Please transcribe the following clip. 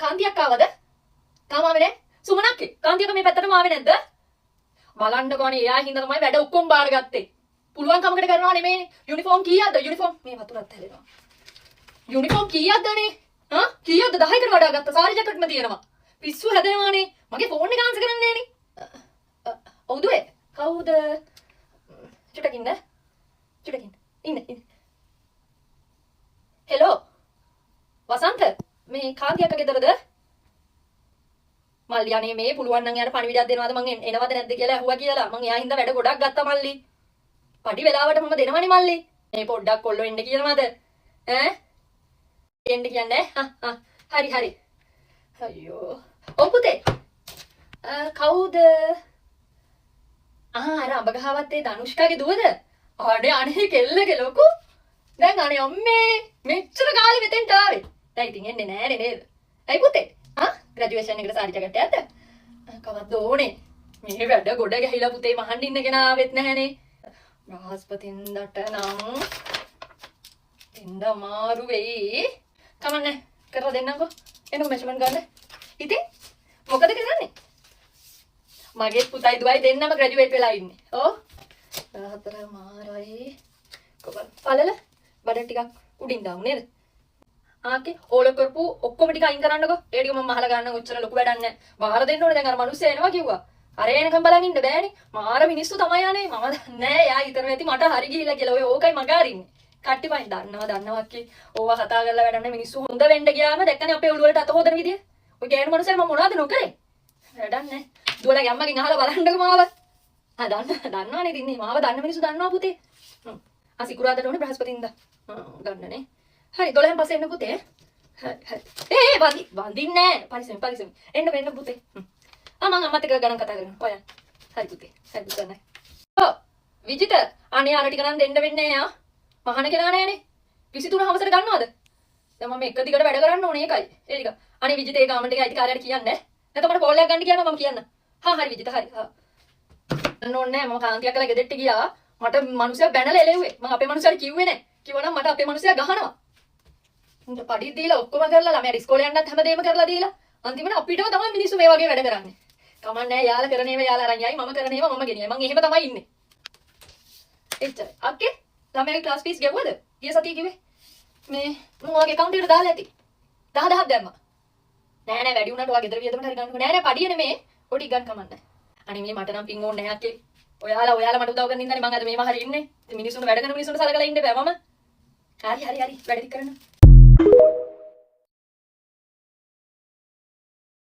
කාන්තියක් ආවද? තාම ආවේ නැහැ. සුමනක්කේ කාන්තියක මේ පැත්තටම ආවේ නැද්ද? බලන්නකෝ අනේ එයා හින්දා තමයි වැඩ ඔක්කොම බාරගත්තේ. පුළුවන් කමකට කරනවා නෙමෙයිනේ. යුනිෆෝම් කීයක්ද? යුනිෆෝම් මේ වතුරත් හැලෙනවා. යුනිෆෝම් කීයක්දනේ? හා කීයක්ද? 10කට වඩා ගත්ත සාරි ජැකට්ම තියෙනවා. පිස්සු හැදෙනවානේ. මගේ ෆෝන් එක ආන්සර් කරන්නේ නෑනේ. ඔව් දුවේ. කවුද? චුට්ටක් ඉන්න. චුට්ටක් ඉන්න. හෙලෝ. වසන්ත මේ කාන්තියක ගෙදරද? මල්ලි අනේ මේ පුළුවන් නම් යාට පණිවිඩයක් දෙනවද මං එනවද නැද්ද කියලා ඇහුවා කියලා. මං එයා හින්දා වැඩ ගොඩක් ගත්තා මල්ලි. පඩි වෙලාවට මම දෙනවනේ මල්ලි. මේ පොඩ්ඩක් කොල්ලෝ එන්න කියනවද? ඈ? එන්න කියන්නේ? හරි හරි. අයියෝ. ඔව් පුතේ. කවුද? අර අඹගහවත් ඒ ධනුෂ්කාගේ දුවද? අනේ කෙල්ලගේ ලොකු. දැන් අනේ අම්මේ මෙච්චර කාලෙ මෙතෙන්ට ආවේ. දැන් ඉතින් එන්නේ නෑනේ නේද? ඇයි පුතේ? ග්‍රැජුවේෂන් එකට සාරි ජැකට් එකක්ද? කවද්ද ඕනේ? මේ වැඩ ගොඩ ගහිලා පුතේ මහන්න ඉන්න කෙනා ආවෙත් නැහනේ. බ්‍රහස්පතින්දට නම් දෙන්න අමාරු වෙයි. කමන්නේ කරලා දෙන්නම්කෝ. එන්නකො මෙෂර්මන්ට් ගන්න. ඉතින් මොකද කරන්නේ? මගේ පුතයි දුවයි දෙන්නම ග්‍රැජුවේට් වෙලා ඉන්නේ. ඔව්. 14 මාරයි. කොබල් පළල බඩ ටිකක් උඩින් දාමු නේද? ආකේ ඕල කරපු ඔක්කොම ටික අයින් කරන්නකෝ. ඒ ටික මම අහලා ගන්න ඔච්චර ලොකු වැඩක් නැහැ. බාර දෙන්න ඕනේ දැන් අර මිනිස්සු එනවා කිව්වා. අර එනකම් බලන් ඉන්න බෑනේ. මාර මිනිස්සු තමයි යන්නේ. මම දන්නේ නැහැ. යා හිතන ඇති මට හරි ගිහිලා කියලා. ඔය ඕකයි මග අරින්නේ. කට්ටි පයින් දන්නවා අක්කේ. ඕවා කතා කරලා වැඩක් නැහැ. මිනිස්සු හොඳ වෙන්න ගියාම දැක්කනේ අපේ ඔළුව වලට අත හොදන විදිය. ඔය ගෑනු මනුස්සයන් මම මොනවද නොකරේ? වැඩක් නැහැ. දුවලා යම්මගෙන් අහලා බලන්නකෝ මාව. දන්නවනේ ඉතින් මේ මාව දන්න මිනිස්සු දන්නවා පුතේ. සිකුරාදාට ඕනේ බ්‍රහස්පතින්දා. ගන්නනේ. හරි 12න් පස්සේ එන්න පුතේ. හරි. වඳින්නේ නැහැ. පරිස්සම්. එන්න පුතේ. මම අම්මත් එක්ක ගණන් කතා කරනවා. ඔයා. හරි පුතේ. හරි පුතේ. ඔව්. විජිත අනේ අර ටික නම් දෙන්න වෙන්නේ නෑ. මහාන කෙනා නෑනේ. 23 හවසට ගන්නවද? දැන් මම එක දිගට වැඩ කරන්න ඕනේ ඒකයි. ඒ ටික. අනේ විජිත ඒ ගාමන්ට් එකේ අයිතිකාරයාට කියන්නේ. නැත්නම් මට කෝල් එකක් ගන්න කියනවා මම කියන්න. හරි විජිත හරි. නෝන්නේ මම කාන්තියක් කරලා ගෙදෙට්ට ගියා. මට මිනිස්සයා බැනලා එලෙව්වේ. මම අපේ මිනිස්සයාට කිව්වේ නෑ. කිව්වනම් මට අපේ මිනිස්සයා ගහනවා. උන්ට පඩි දීලා ඔක්කොම කරලා ළමයාට ඉස්කෝලේ යන්නත් හැමදේම කරලා දීලා අන්තිමට අපිටම තමයි මිනිස්සු මේ වගේ වැඩ කරන්නේ. කමන්නේ නැහැ යාලා කරන ඒවා යාලා අරන් යයි මම කරන ඒවා මම ගෙනියයි. මං එහෙම තමයි ඉන්නේ. එච්චරයි. අක්කේ ළමයාගේ ක්ලාස් ෆීස් ගෙවුවද? ගිය සතියේ කිව්වේ. මේ මම ඔයාගේ account එකට දාලා ඇති. 10,000ක් දැම්මා. නෑ වැඩි වුණාට ඔයා ගෙදර වියදමට හරි ගන්නකෝ. නෑ පඩිය නෙමේ. පොඩි ගන්න කමන්නේ. අනේ මේ මට නම් පින් ඕනේ නැහැ අක්කේ. ඔයාලා මට උදව් කරන ඉඳන්නේ මං අද මේවා හරි ඉන්නේ. ඉතින් මිනිස්සුන්ට වැඩ කරන මිනිස්සුන්ට සලකලා ඉන්න බෑ මම. හරි වැඩ ටික කරන්න.